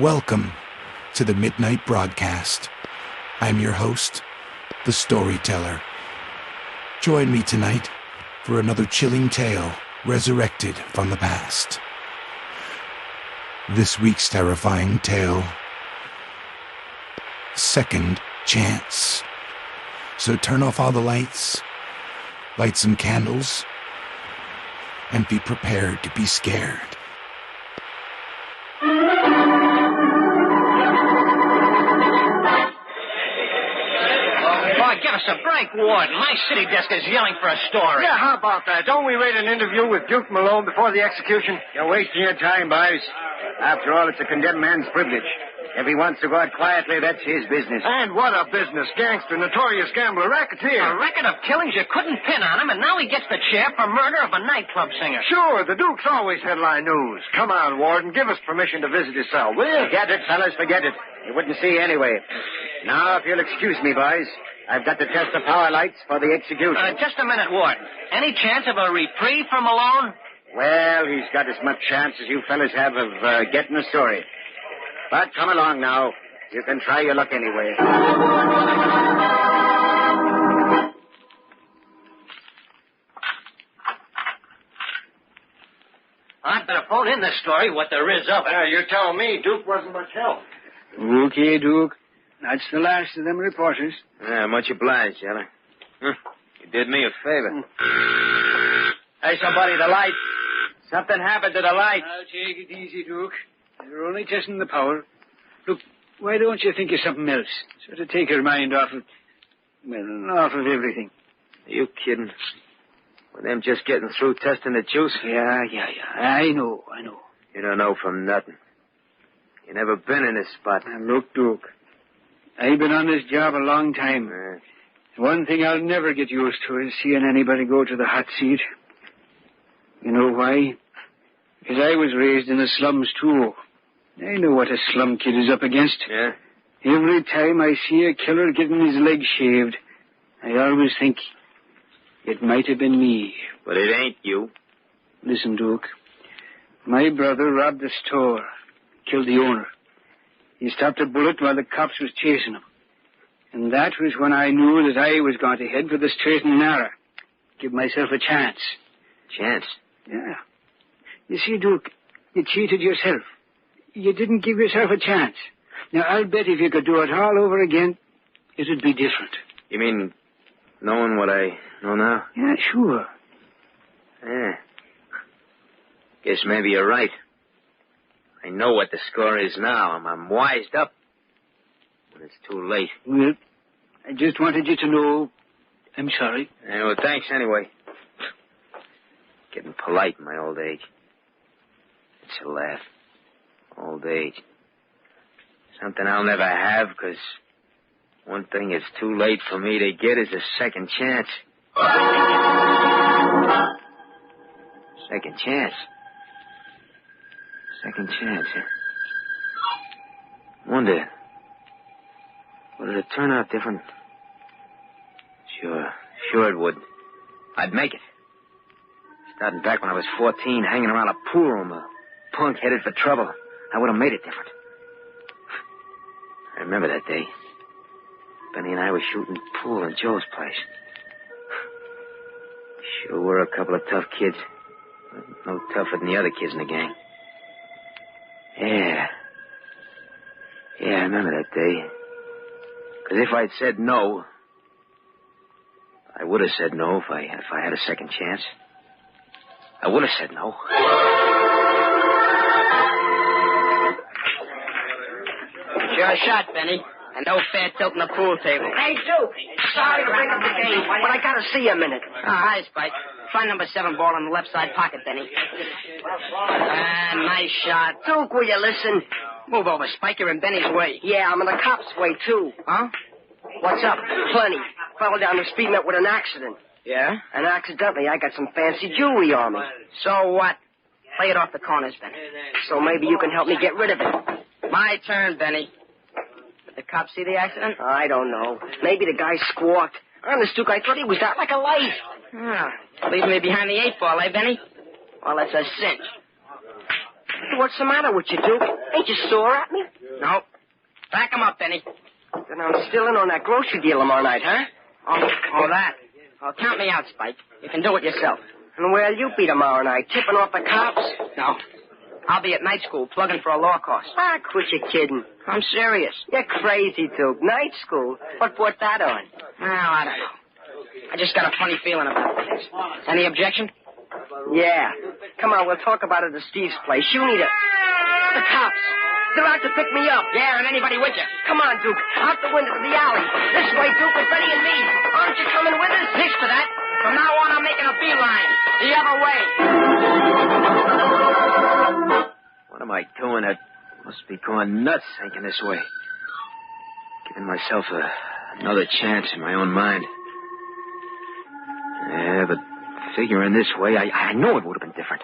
Welcome to the Midnight Broadcast. I'm your host, the Storyteller. Join me tonight for another chilling tale resurrected from the past. This week's terrifying tale, Second Chance. So turn off all the lights, light some candles, and be prepared to be scared. Give us a break, Warden. My city desk is yelling for a story. Yeah, how about that? Don't we read an interview with Duke Malone before the execution? You're wasting your time, boys. After all, it's a condemned man's privilege. If he wants to go out quietly, that's his business. And what a business. Gangster, notorious gambler, racketeer. A record of killings you couldn't pin on him, and now he gets the chair for murder of a nightclub singer. Sure, the Duke's always headline news. Come on, Warden, give us permission to visit his cell, will you? Forget it, fellas, forget it. You wouldn't see anyway. Now, if you'll excuse me, boys, I've got to test the power lights for the execution. Just a minute, Warden. Any chance of a reprieve for Malone? Well, he's got as much chance as you fellas have of getting a story. But come along now. You can try your luck anyway. I'd better phone in this story, what there is of it. You're telling me Duke wasn't much help. Okay, Duke. That's the last of them reporters. Much obliged, Yeller. You did me a favor. Hey, somebody, the light. Something happened to the light. Now, take it easy, Duke. You're only testing the power. Look, why don't you think of something else? Sort of take your mind off of, off of everything. Are you kidding? With them just getting through testing the juice? Yeah. I know. You don't know from nothing. You never been in this spot. Now, look, Duke. I've been on this job a long time. One thing I'll never get used to is seeing anybody go to the hot seat. You know why? Because I was raised in the slums, too. I know what a slum kid is up against. Yeah? Every time I see a killer getting his legs shaved, I always think it might have been me. But it ain't you. Listen, Duke. My brother robbed a store, killed the owner. He stopped a bullet while the cops was chasing him. And that was when I knew that I was going to head for the straight and narrow. Give myself a chance. Chance? Yeah. You see, Duke, you cheated yourself. You didn't give yourself a chance. Now, I'll bet if you could do it all over again, it'd be different. You mean knowing what I know now? Yeah, sure. Yeah. Guess maybe you're right. I know what the score is now. I'm wised up. When it's too late. Well, I just wanted you to know I'm sorry. Yeah, well, thanks anyway. Getting polite in my old age. It's a laugh. Old age. Something I'll never have, because one thing it's too late for me to get is a second chance. Second chance? Second chance, huh? Wonder, would it turn out different? Sure it would. I'd make it. Starting back when I was 14, hanging around a pool room, a punk headed for trouble, I would have made it different. I remember that day. Benny and I were shooting pool in Joe's place. Sure were a couple of tough kids. No tougher than the other kids in the gang. Yeah, I remember that day. Because if I'd said no, I would have said no if I had a second chance. I would have said no. Your shot, Benny. And no fair tilt in the pool table. Hey, Duke. Sorry to break up the game, but I gotta see you a minute. Hi, Spike. Try number 7 ball in the left side pocket, Benny. Nice shot. Duke, will you listen? Move over, Spike. You're in Benny's way. Yeah, I'm in the cops' way, too. Huh? What's up? Plenty. Fell down the street, met with an accident. Yeah? And accidentally, I got some fancy jewelry on me. So what? Play it off the corners, Benny. So maybe you can help me get rid of it. My turn, Benny. Did the cops see the accident? I don't know. Maybe the guy squawked. Honest, Duke, I thought he was out like a light. Leaving me behind the 8 ball, eh, Benny? Well, that's a cinch. What's the matter with you, Duke? Ain't you sore at me? No. Back him up, Benny. Then I'm still in on that grocery deal tomorrow night, huh? Oh, that. Oh, count me out, Spike. You can do it yourself. And where'll you be tomorrow night? Tipping off the cops? No. I'll be at night school plugging for a law course. Ah, quit your kidding. I'm serious. You're crazy, Duke. Night school? What brought that on? Well, I don't know. I just got a funny feeling about things. Any objection? Yeah. Come on, we'll talk about it at Steve's place. You need a... The cops. They're out to pick me up. Yeah, and anybody with you. Come on, Duke. Out the window to the alley. This way, Duke, with Benny and me. Aren't you coming with us? Thanks for that. From now on, I'm making a beeline. The other way. What am I doing? I must be going nuts thinking this way. Giving myself another chance in my own mind. Yeah, but figuring this way, I know it would have been different.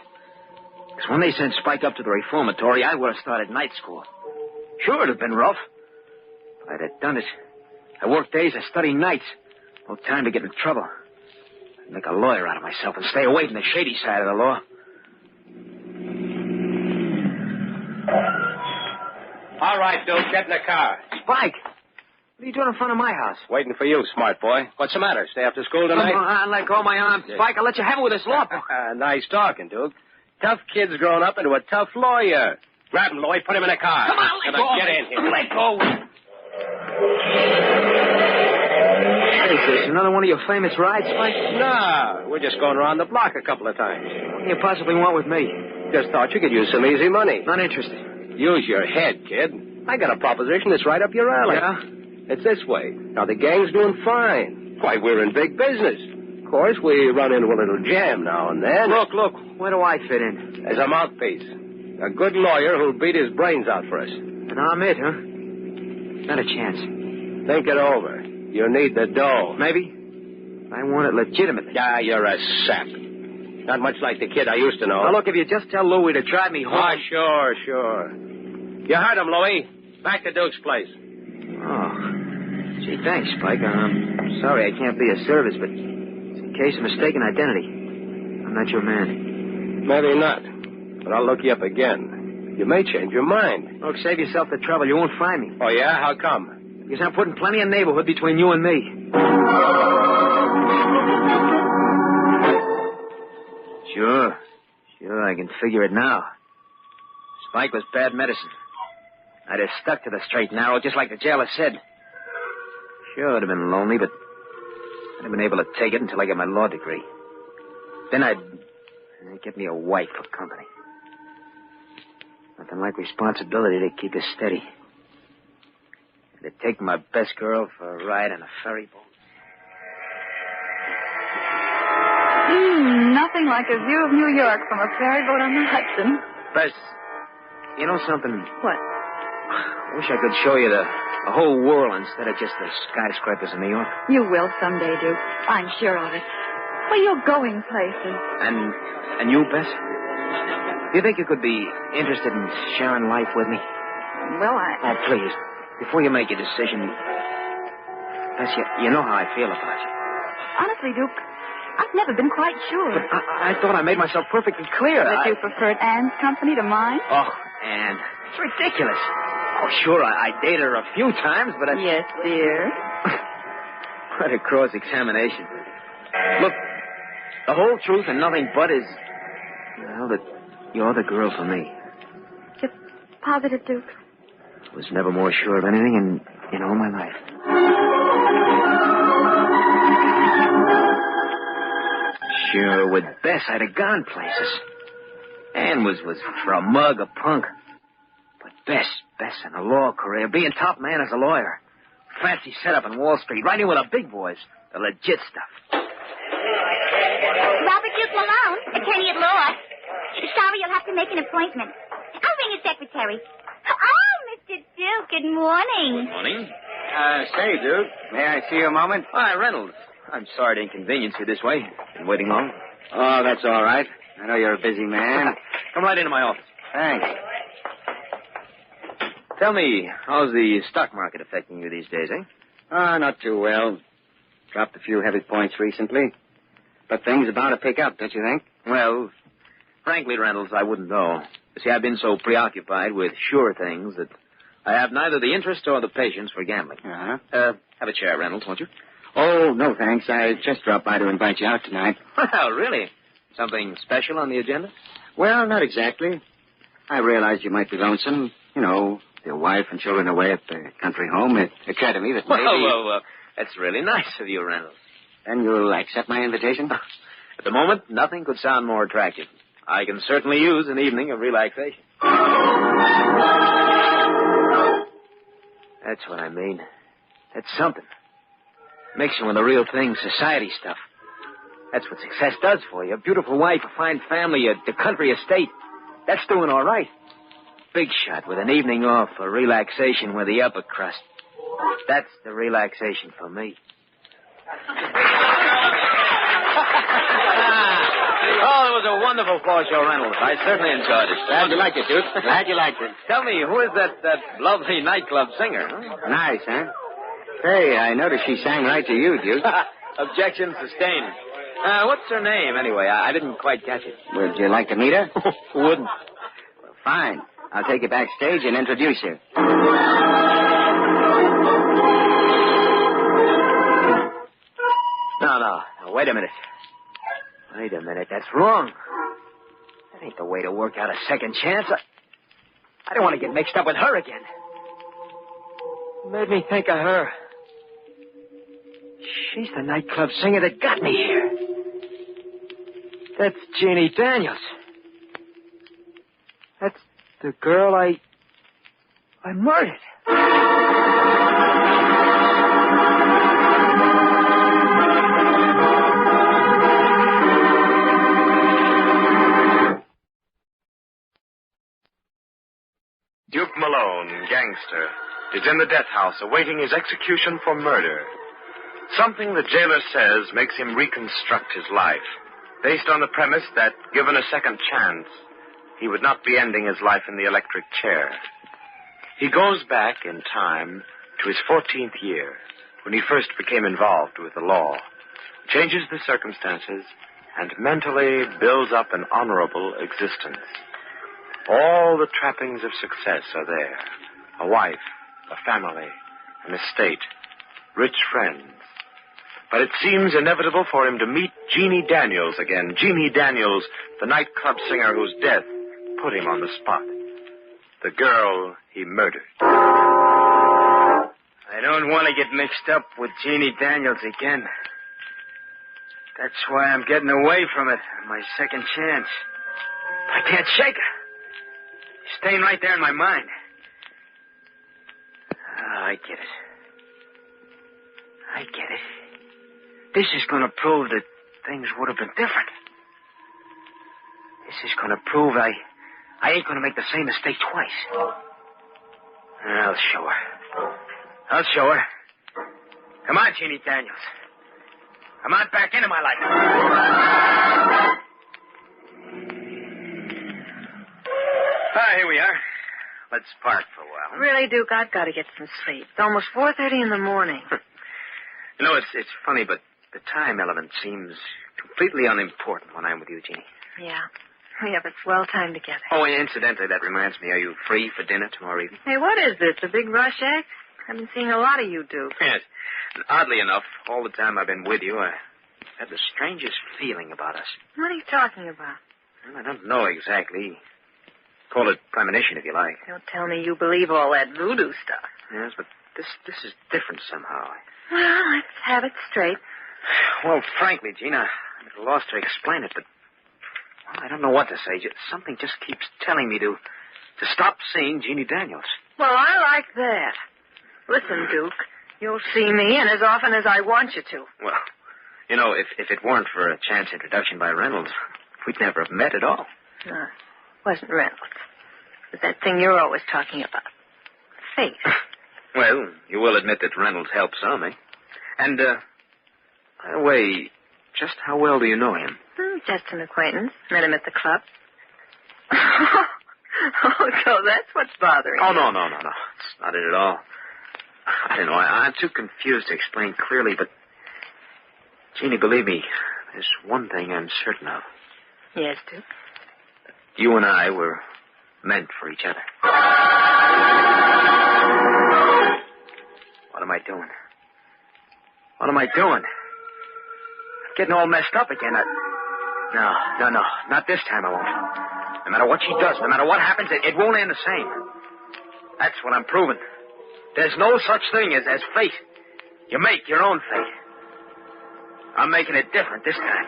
Because when they sent Spike up to the reformatory, I would have started night school. Sure, it'd have been rough. But I'd have done it. I worked days, I studied nights. No time to get in trouble. I'd make a lawyer out of myself and stay away from the shady side of the law. All right, Duke, get in the car. Spike! What are you doing in front of my house? Waiting for you, smart boy. What's the matter? Stay after school tonight? Come on, let go of my arm. Spike, I'll let you have it with this law book. Nice talking, Duke. Tough kid's grown up into a tough lawyer. Grab him, Lloyd. Put him in a car. Come on, let go. Get in here. Let go. What is this, another one of your famous rides, Spike? No, we're just going around the block a couple of times. What do you possibly want with me? Just thought you could use some easy money. Not interested. Use your head, kid. I got a proposition that's right up your alley. Yeah? It's this way. Now, the gang's doing fine. Why, we're in big business. Of course, we run into a little jam now and then. Look, where do I fit in? As a mouthpiece. A good lawyer who'll beat his brains out for us. And I'm it, huh? Not a chance. Think it over. You need the dough. Maybe. I want it legitimately. Yeah, you're a sap. Not much like the kid I used to know. Now, look, if you just tell Louie to drive me home... Oh, sure. You heard him, Louie. Back to Duke's place. Oh. Gee, thanks, Spike. I'm sorry I can't be of service, but it's in case of mistaken identity. I'm not your man. Maybe not. But I'll look you up again. You may change your mind. Look, save yourself the trouble. You won't find me. Oh, yeah? How come? Because I'm putting plenty of neighborhood between you and me. Sure, I can figure it now. Spike was bad medicine. I'd have stuck to the straight and narrow, just like the jailer said. Sure, I'd have been lonely, but I'd have been able to take it until I get my law degree. Then I'd get me a wife for company. Nothing like responsibility to keep us steady. To take my best girl for a ride on a ferry boat. Nothing like a view of New York from a ferry boat on the Hudson. Bess, you know something? What? I wish I could show you the whole world instead of just the skyscrapers in New York. You will someday, Duke. I'm sure of it. Well, you're going places. And you, Bess? Do you think you could be interested in sharing life with me? Well, Oh, please. Before you make your decision, Bess, you know how I feel about you. Honestly, Duke, I've never been quite sure. But I thought I made myself perfectly clear. That you preferred Anne's company to mine? Oh, Anne, it's ridiculous. Oh, sure, I dated her a few times, but Yes, dear. What a cross-examination. Look, the whole truth and nothing but is, well, that you're the girl for me. You're positive, Duke? I was never more sure of anything in all my life. Sure, with Bess, I'd have gone places. Ann was for a mug, a punk. But Bess in a law career, being top man as a lawyer. Fancy setup on Wall Street, right in with the big boys. The legit stuff. Robert Duke Malone, attorney at law. Sorry, you'll have to make an appointment. I'll ring your secretary. Oh, Mr. Duke, good morning. Good morning. Say, Duke, may I see you a moment? Hi, Reynolds. I'm sorry to inconvenience you this way. Been waiting long? Oh, that's all right. I know you're a busy man. Come right into my office. Thanks. Tell me, how's the stock market affecting you these days, eh? Not too well. Dropped a few heavy points recently. But things are bound to pick up, don't you think? Well, frankly, Reynolds, I wouldn't know. You see, I've been so preoccupied with sure things that I have neither the interest or the patience for gambling. Uh-huh. Have a chair, Reynolds, won't you? Oh, no, thanks. I just dropped by to invite you out tonight. Well, really? Something special on the agenda? Well, not exactly. I realized you might be lonesome. You know, your wife and children away at the country home. It occurred to me that maybe... Well, that's really nice of you, Reynolds. Then you'll accept my invitation? At the moment, nothing could sound more attractive. I can certainly use an evening of relaxation. That's what I mean. That's something. Mixing with the real thing, society stuff. That's what success does for you. A beautiful wife, a fine family, a country estate. That's doing all right. Big shot with an evening off for relaxation with the upper crust. That's the relaxation for me. Oh, it was a wonderful floor show, Reynolds. I certainly enjoyed it. Glad you liked it, Duke. Glad you liked it. Tell me, who is that lovely nightclub singer? Huh? Nice, huh? Hey, I noticed she sang right to you, Duke. Objection sustained. What's her name, anyway? I didn't quite catch it. Would you like to meet her? Wouldn't. Well, fine. I'll take you backstage and introduce you. No, wait a minute. Wait a minute, that's wrong. That ain't the way to work out a second chance. I don't want to get mixed up with her again. Made me think of her. She's the nightclub singer that got me here. That's Jeannie Daniels. That's the girl I murdered. Duke Malone, gangster, is in the death house awaiting his execution for murder. Something the jailer says makes him reconstruct his life, based on the premise that, given a second chance, he would not be ending his life in the electric chair. He goes back in time to his 14th year, when he first became involved with the law, changes the circumstances, and mentally builds up an honorable existence. All the trappings of success are there. A wife, a family, an estate, rich friends. But it seems inevitable for him to meet Jeannie Daniels again. Jeannie Daniels, the nightclub singer whose death put him on the spot. The girl he murdered. I don't want to get mixed up with Jeannie Daniels again. That's why I'm getting away from it. My second chance. I can't shake her. Staying right there in my mind. I get it. This is going to prove that things would have been different. This is going to prove I ain't going to make the same mistake twice. I'll show her. Come on, Jeannie Daniels. Come on back into my life. Here we are. Let's park for a while. Really, Duke, I've got to get some sleep. It's almost 4:30 in the morning. You know, it's funny, but the time element seems completely unimportant when I'm with you, Jeannie. Yeah, it's well timed together. Oh, incidentally, that reminds me. Are you free for dinner tomorrow evening? Hey, what is this, a big rush act? I've been seeing a lot of you, Duke. Yes. And oddly enough, all the time I've been with you, I had the strangest feeling about us. What are you talking about? Well, I don't know exactly. Call it premonition, if you like. Don't tell me you believe all that voodoo stuff. Yes, but this is different somehow. Well, let's have it straight. Well, frankly, Gina, I'm at a loss to explain it, but I don't know what to say. Something just keeps telling me to stop seeing Jeannie Daniels. Well, I like that. Listen, Duke, you'll see me and as often as I want you to. Well, you know, if it weren't for a chance introduction by Reynolds, we'd never have met at all. No, it wasn't Reynolds. It was that thing you're always talking about. Faith. Well, you will admit that Reynolds helped some, eh? And, by the way, just how well do you know him? Just an acquaintance. Met him at the club. Oh, so that's what's bothering you. Oh, no. It's not it at all. I don't know. I'm too confused to explain clearly, but, Jeannie, believe me, there's one thing I'm certain of. Yes, Duke? You and I were meant for each other. What am I doing? What am I doing? I'm getting all messed up again. No. Not this time I won't. No matter what she does, no matter what happens, it won't end the same. That's what I'm proving. There's no such thing as fate. You make your own fate. I'm making it different this time.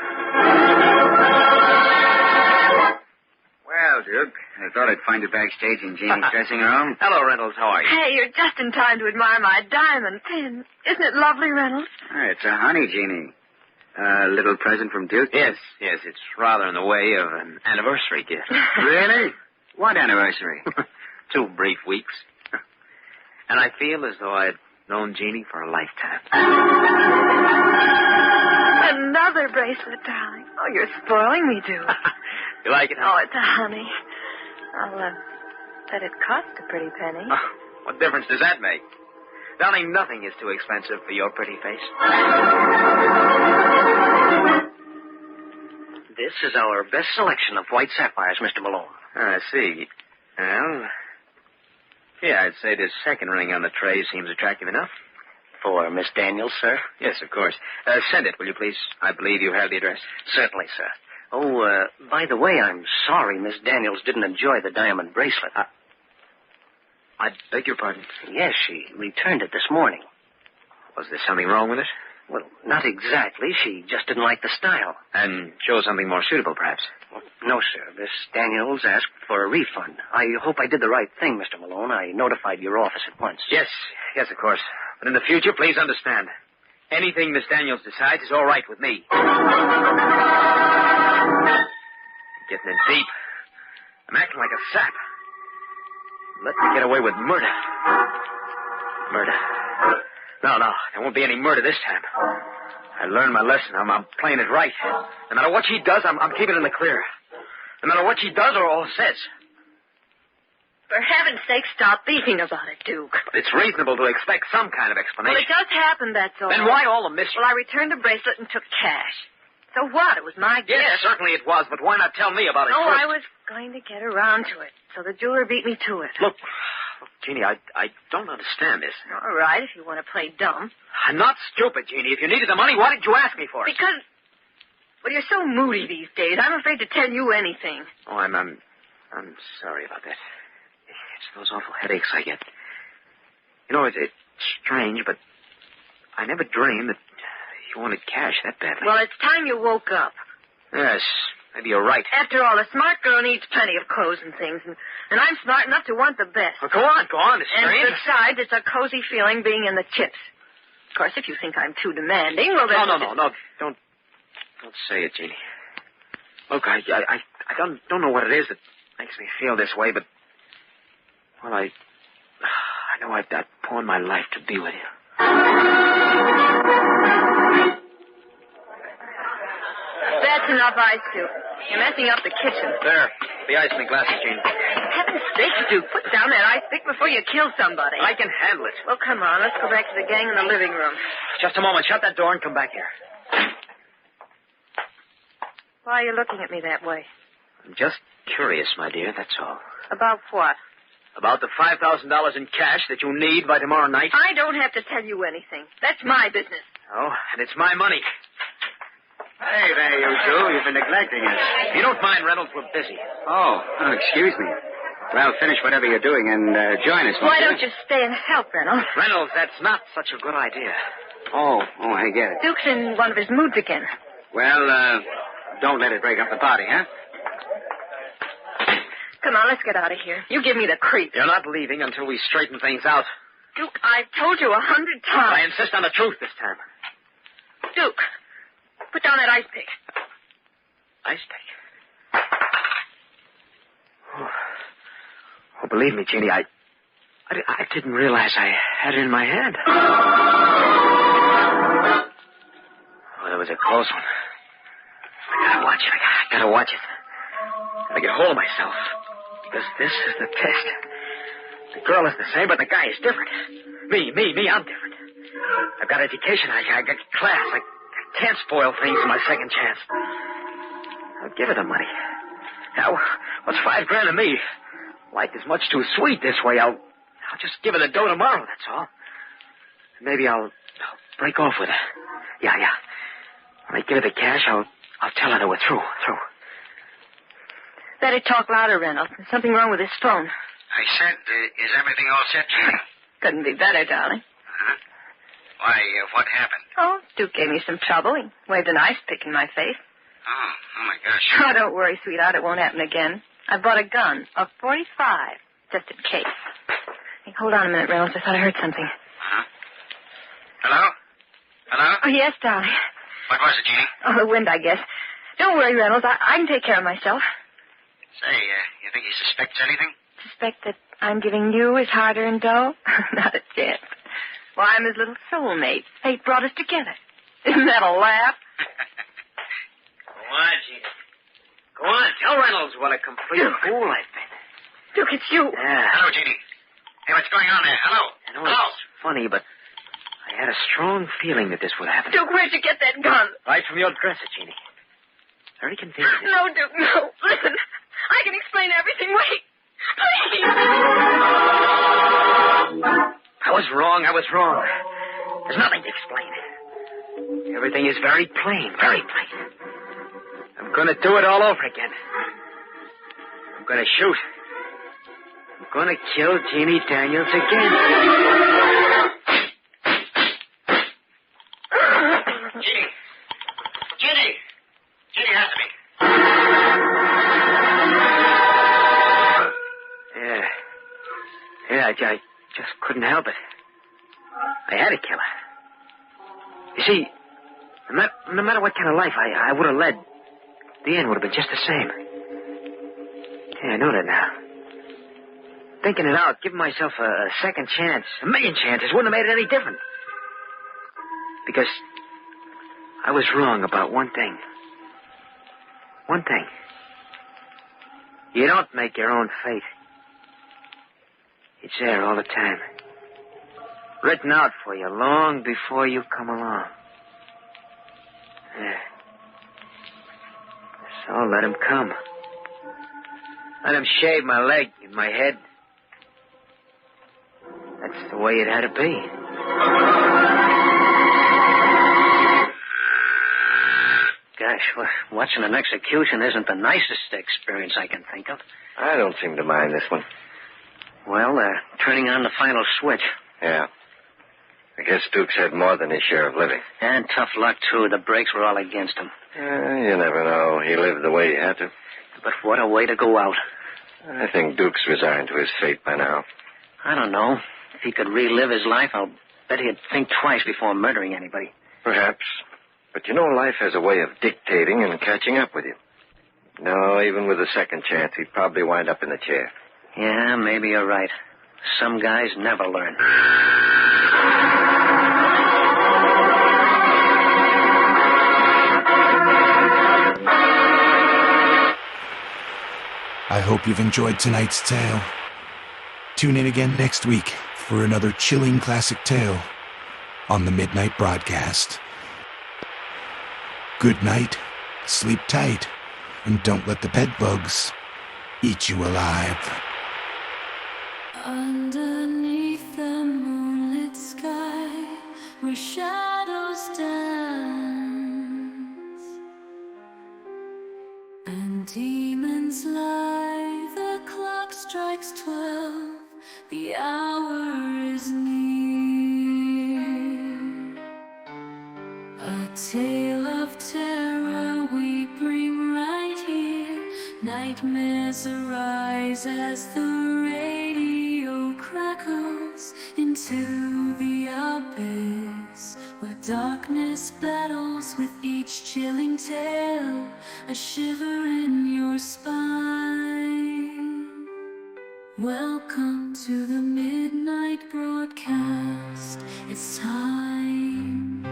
Well, Duke, I thought I'd find you backstage in Jeannie's dressing room. Hello, Reynolds. How are you? Hey, you're just in time to admire my diamond pin. Isn't it lovely, Reynolds? It's a honey, Jeannie. A little present from Duke? Yes. It's rather in the way of an anniversary gift. Really? What anniversary? 2 brief weeks. And I feel as though I'd known Jeannie for a lifetime. Another bracelet, darling. Oh, you're spoiling me, Duke. You like it, huh? Oh, it's a honey. I'll bet it cost a pretty penny. Oh, what difference does that make? Darling, nothing is too expensive for your pretty face. This is our best selection of white sapphires, Mr. Malone. I see. Well, yeah, I'd say this second ring on the tray seems attractive enough. For Miss Daniels, sir? Yes, of course. Send it, will you please? I believe you have the address. Certainly, sir. Oh, by the way, I'm sorry Miss Daniels didn't enjoy the diamond bracelet. I beg your pardon? Yes, she returned it this morning. Was there something wrong with it? Well, not exactly. She just didn't like the style. And chose something more suitable, perhaps? Well, no, sir. Miss Daniels asked for a refund. I hope I did the right thing, Mr. Malone. I notified your office at once. Yes, of course. But in the future, please understand. Anything Miss Daniels decides is all right with me. Getting in deep. I'm acting like a sap. Let me get away with murder. Murder. No, there won't be any murder this time. I learned my lesson. I'm playing it right. No matter what she does, I'm keeping it in the clear. No matter what she does or says. For heaven's sake, stop beefing about it, Duke. But it's reasonable to expect some kind of explanation. Well, it just happened, that's all. Then why all the mystery? Well, I returned the bracelet and took cash. So what? It was my gift. Yes, certainly it was, but why not tell me about it Oh, first? I was going to get around to it, so the jeweler beat me to it. Look, Jeannie, I don't understand this. All right, if you want to play dumb. I'm not stupid, Jeannie. If you needed the money, why didn't you ask me for it? Because, well, you're so moody these days. I'm afraid to tell you anything. Oh, I'm sorry about that. It's those awful headaches I get. You know, it's strange, but I never dreamed that you wanted cash that badly. Well, it's time you woke up. Yes, maybe you're right. After all, a smart girl needs plenty of clothes and things, and I'm smart enough to want the best. Well, go on. It's strange. And besides, it's a cozy feeling being in the chips. Of course, if you think I'm too demanding, well, then... No. Don't say it, Jeannie. Look, I don't know what it is that makes me feel this way, but... Well, I know I'd pawn my life to be with you. That's enough ice, Duke. You're messing up the kitchen. There. The ice in the glasses, Jeannie. For heaven's sake, Duke, put down that ice pick before you kill somebody. I can handle it. Well, come on. Let's go back to the gang in the living room. Just a moment. Shut that door and come back here. Why are you looking at me that way? I'm just curious, my dear, that's all. About what? About the $5,000 in cash that you need by tomorrow night. I don't have to tell you anything. That's my business. Oh, and it's my money. Hey there, you two. You've been neglecting us. If you don't mind, Reynolds, we're busy. Oh, excuse me. Well, finish whatever you're doing and join us. Why don't you stay and help, Reynolds? Reynolds, that's not such a good idea. Oh, I get it. Duke's in one of his moods again. Well, don't let it break up the party, huh? Come on, let's get out of here. You give me the creep. You're not leaving until we straighten things out. Duke, I've told you 100 times. I insist on the truth this time. Duke, put down that ice pick. Ice pick? Oh, believe me, Jeannie, I didn't realize I had it in my hand. Oh, that was a close one. I gotta watch it. I gotta watch it. Gotta get hold of myself. Because this is the test. The girl is the same, but the guy is different. Me, I'm different. I've got education. I got class. I can't spoil things in my second chance. I'll give her the money. Now, what's $5,000 to me? Life is much too sweet this way. I'll just give her the dough tomorrow, that's all. Maybe I'll break off with her. Yeah. When I get her the cash, I'll tell her that we're through. Better talk louder, Reynolds. There's something wrong with his phone. I said, is everything all set, Jeannie? Couldn't be better, darling. Huh? Why, what happened? Oh, Duke gave me some trouble. He waved an ice pick in my face. Oh my gosh. Oh, don't worry, sweetheart. It won't happen again. I bought a gun, a .45, just in case. Hey, hold on a minute, Reynolds. I thought I heard something. Huh? Hello? Oh, yes, darling. What was it, Jeannie? Oh, the wind, I guess. Don't worry, Reynolds. I can take care of myself. Say, you think he suspects anything? Suspect that I'm giving you his hard-earned dough? Not a chance. Well, I'm his little soulmate. Fate brought us together. Isn't that a laugh? Go on, Jeannie. Go on, tell Reynolds what a complete fool I've been. Duke, it's you. Yeah. Hello, Jeannie. Hey, what's going on there? Hello? I know it's funny, but I had a strong feeling that this would happen. Duke, where'd you get that gun? Right from your dresser, Jeannie. Very convenient. No, Duke, no. Listen, I can explain everything. Wait. Please. I was wrong. There's nothing to explain. Everything is very plain, very plain. I'm going to do it all over again. I'm going to shoot. I'm going to kill Jeannie Daniels again. Jeannie, answer me. Yeah, I just couldn't help it. I had to kill her. You see, no matter what kind of life I would have led, the end would have been just the same. Yeah, I know that now. Thinking it out, giving myself a second chance, a million chances, wouldn't have made it any different. Because I was wrong about one thing. One thing. You don't make your own fate. It's there all the time. Written out for you long before you come along. Yeah. So let him come. Let him shave my leg and my head. That's the way it had to be. Gosh, watching an execution isn't the nicest experience I can think of. I don't seem to mind this one. Well, they're turning on the final switch. Yeah. I guess Duke's had more than his share of living. And tough luck, too. The brakes were all against him. You never know. He lived the way he had to. But what a way to go out. I think Duke's resigned to his fate by now. I don't know. If he could relive his life, I'll bet he'd think twice before murdering anybody. Perhaps. But you know, life has a way of dictating and catching up with you. No, even with a second chance, he'd probably wind up in the chair. Yeah, maybe you're right. Some guys never learn. I hope you've enjoyed tonight's tale. Tune in again next week for another chilling classic tale on the Midnight Broadcast. Good night, sleep tight, and don't let the bed bugs eat you alive. Underneath the moonlit sky, where shadows dance and demons lie, the clock strikes 12, the hour is near. A tale of terror we bring right here. Nightmares arise as the radio crackles into the abyss, where darkness battles with each chilling tale, a shiver in your spine. Welcome to the Midnight Broadcast. It's time.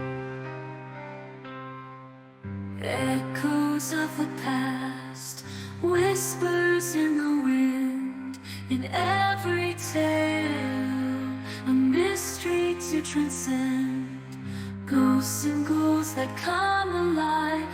Echoes of the past, whispers in the wind, in every tale, a mystery to transcend. Ghosts and ghouls that come alive